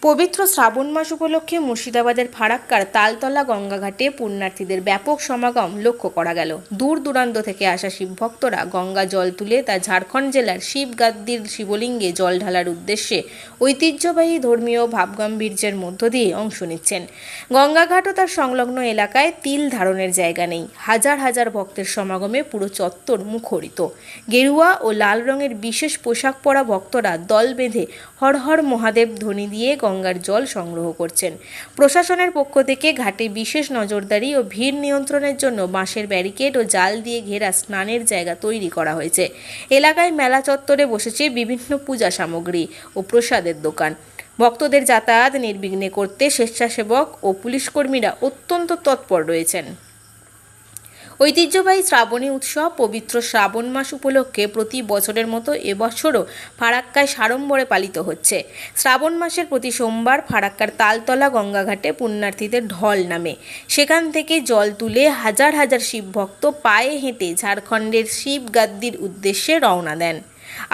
পবিত্র শ্রাবণ মাস উপলক্ষে মুর্শিদাবাদের ফারাক্কার তালতলা গঙ্গাঘাটে পুণ্যার্থীদের ব্যাপক সমাগম লক্ষ্য করা গেল। দূর দূরান্ত থেকে আসা শিবভক্তরা গঙ্গা জল তুলে তা ঝাড়খণ্ড জেলার শিবগাদ্দির শিবলিঙ্গে জল ঢালার উদ্দেশ্যে ঐতিহ্যবাহী ধর্মীয় ভাবগাম্ভীর্যের মধ্য দিয়ে অংশ নিচ্ছেন। গঙ্গাঘাট ও তার সংলগ্ন এলাকায় তিল ধারণের জায়গা নেই। হাজার হাজার ভক্তের সমাগমে পুরো চত্বর মুখরিত। গেরুয়া ও লাল রঙের বিশেষ পোশাক পরা ভক্তরা দল বেঁধে হর হর মহাদেব ধ্বনি দিয়ে গঙ্গার জল সংগ্রহ করছেন। প্রশাসনের পক্ষ থেকে ঘাটে বিশেষ নজরদারি ও ভিড় নিয়ন্ত্রণের জন্য বাঁশের ব্যারিকেড ও জাল দিয়ে ঘেরা স্নানের জায়গা তৈরি করা হয়েছে। এলাকায় মেলা চত্বরে বসেছে বিভিন্ন পূজা সামগ্রী ও প্রসাদের দোকান। ভক্তদের যাতায়াত নির্বিঘ্নে করতে স্বেচ্ছাসেবক ও পুলিশকর্মীরা অত্যন্ত তৎপর রয়েছেন। ঐতিহ্যবাহী শ্রাবণী উৎসব পবিত্র শ্রাবণ মাস উপলক্ষে প্রতি বছরের মতো এবছরও ফারাক্কায় সাড়ম্বরে পালিত হচ্ছে। শ্রাবণ মাসের প্রতি সোমবার ফারাক্কার তালতলা গঙ্গাঘাটে পুণ্যার্থীদের ঢল নামে। সেখান থেকে জল তুলে হাজার হাজার শিবভক্ত পায়ে হেঁটে ঝাড়খণ্ডের শিবগাদ্দির উদ্দেশ্যে রওনা দেন।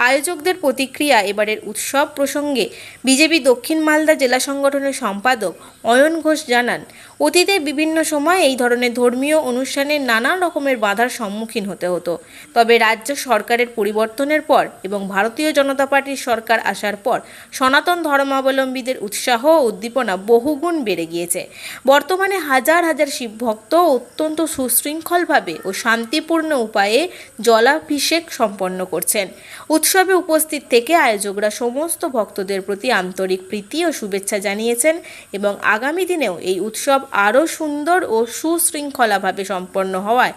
আয়োজকদের প্রতিক্রিয়া এবারের উৎসব প্রসঙ্গে বিজেপি দক্ষিণ মালদা জেলা সংগঠনের সম্পাদক অয়ন ঘোষ জানান, অতীতে বিভিন্ন সময় এই ধরনের ধর্মীয় অনুষ্ঠানে নানা রকমের বাধার সম্মুখীন হতে হতো। তবে রাজ্য সরকারের পরিবর্তনের পর এবং ভারতীয় জনতা পার্টির সরকার আসার পর সনাতন ধর্মাবলম্বীদের উৎসাহ ও উদ্দীপনা বহুগুণ বেড়ে গিয়েছে। বর্তমানে হাজার হাজার শিবভক্ত অত্যন্ত সুশৃঙ্খলভাবে ও শান্তিপূর্ণ উপায়ে জলাভিষেক সম্পন্ন করছেন। উৎসবে উপস্থিত থেকে আয়োজকরা সমস্ত ভক্তদের প্রতি আন্তরিক প্রীতি ও শুভেচ্ছা জানিয়েছেন এবং আগামী দিনেও এই উৎসব আরও সুন্দর ও সুশৃঙ্খলাভাবে সম্পন্ন হওয়ায়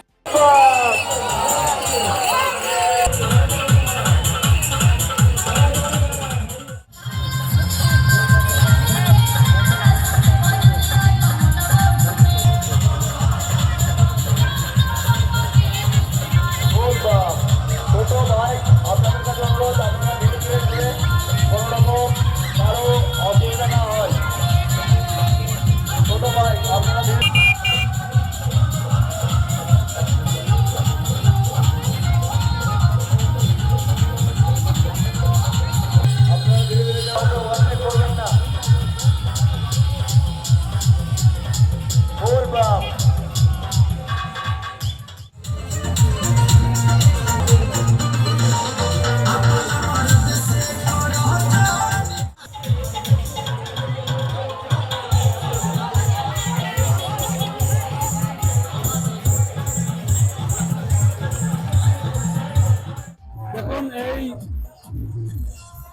দেখুন, এই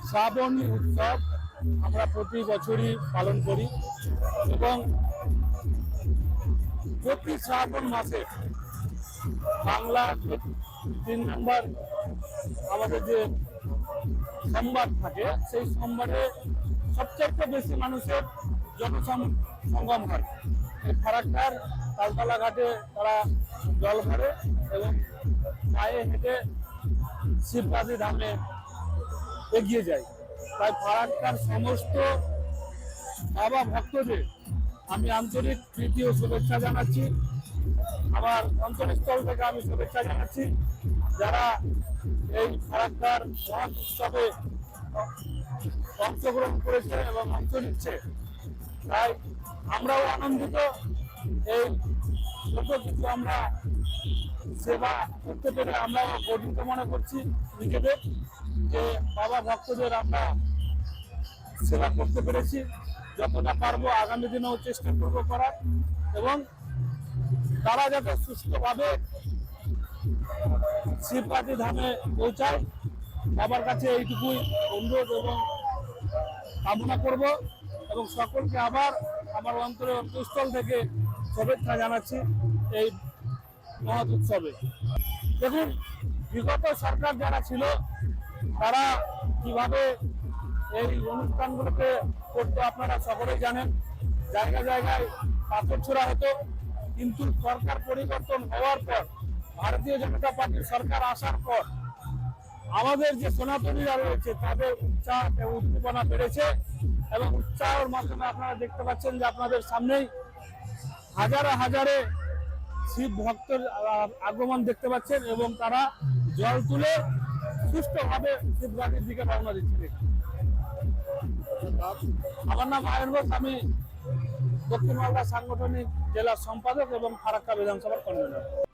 শ্রাবণী উৎসব আমরা প্রতি বছরই পালন করি এবং প্রতি শ্রাবণ মাসে বাংলা 3 নম্বর আমাদের যে সোমবার থাকে, সেই সোমবারে সবচেয়ে বেশি মানুষের জনসমাগম হয়। ফারাক্কার তালতলা ঘাটে তারা জল ভরে এবং পায়ে হেঁটে শিবগাদ্দি ধামে এগিয়ে যায়। তাই ফারাক্কার সমস্ত বাবা ভক্তদের আমি আন্তরিক প্রীতি ও শুভেচ্ছা জানাচ্ছি। আমার অন্তরস্থল থেকে আমি শুভেচ্ছা জানাচ্ছি যারা এই ফারাক্কার মহৎ উৎসবে অংশগ্রহণ করেছে এবং অংশ নিচ্ছে। তাই আমরাও আনন্দিত। এই ছোট কিছু আমরা সেবা করতে পেরে আমরাও গর্বিত মনে করছি নিজেদের, যে বাবা ভক্তদের আমরা সেবা করতে পেরেছি। যতটা পারবো আগামী দিনেও চেষ্টা করবো করার, এবং তারা যাতে সুস্থভাবে শিবগাদ্দি ধামে পৌঁছায় বাবার কাছে এইটুকুই অনুরোধ এবং কামনা করব। এবং সকলকে আবার আমার অন্তরস্থল থেকে শুভেচ্ছা জানাচ্ছি এই মহৎ উৎসবে। দেখুন, বিগত সরকার যারা ছিল তারা কিভাবে এই অনুষ্ঠানগুলোকে করতে আপনারা সকলেই জানেন। জায়গা জায়গায় পাথর ছোড়া হতো, কিন্তু সরকার পরিবর্তন হওয়ার পর, ভারতীয় জনতা পার্টির সরকার আসার পর আমাদের যে সনাতনীরা রয়েছে তাদের উৎসাহ এবং উদ্দীপনা বেড়েছে এবং উৎসাহের মাধ্যমে আপনারা দেখতে পাচ্ছেন যে আপনাদের সামনেই হাজারে হাজারে শিব ভক্তের আগমন দেখতে পাচ্ছেন এবং তারা জল তুলে সুষ্ঠুভাবে শিবগাদ্দির দিকে রওনা দিচ্ছে। আমার নাম আয়ন ঘোষ, আমি দক্ষিণ মালদা সাংগঠনিক জেলা সম্পাদক এবং ফারাক্কা বিধানসভার কনভেনর।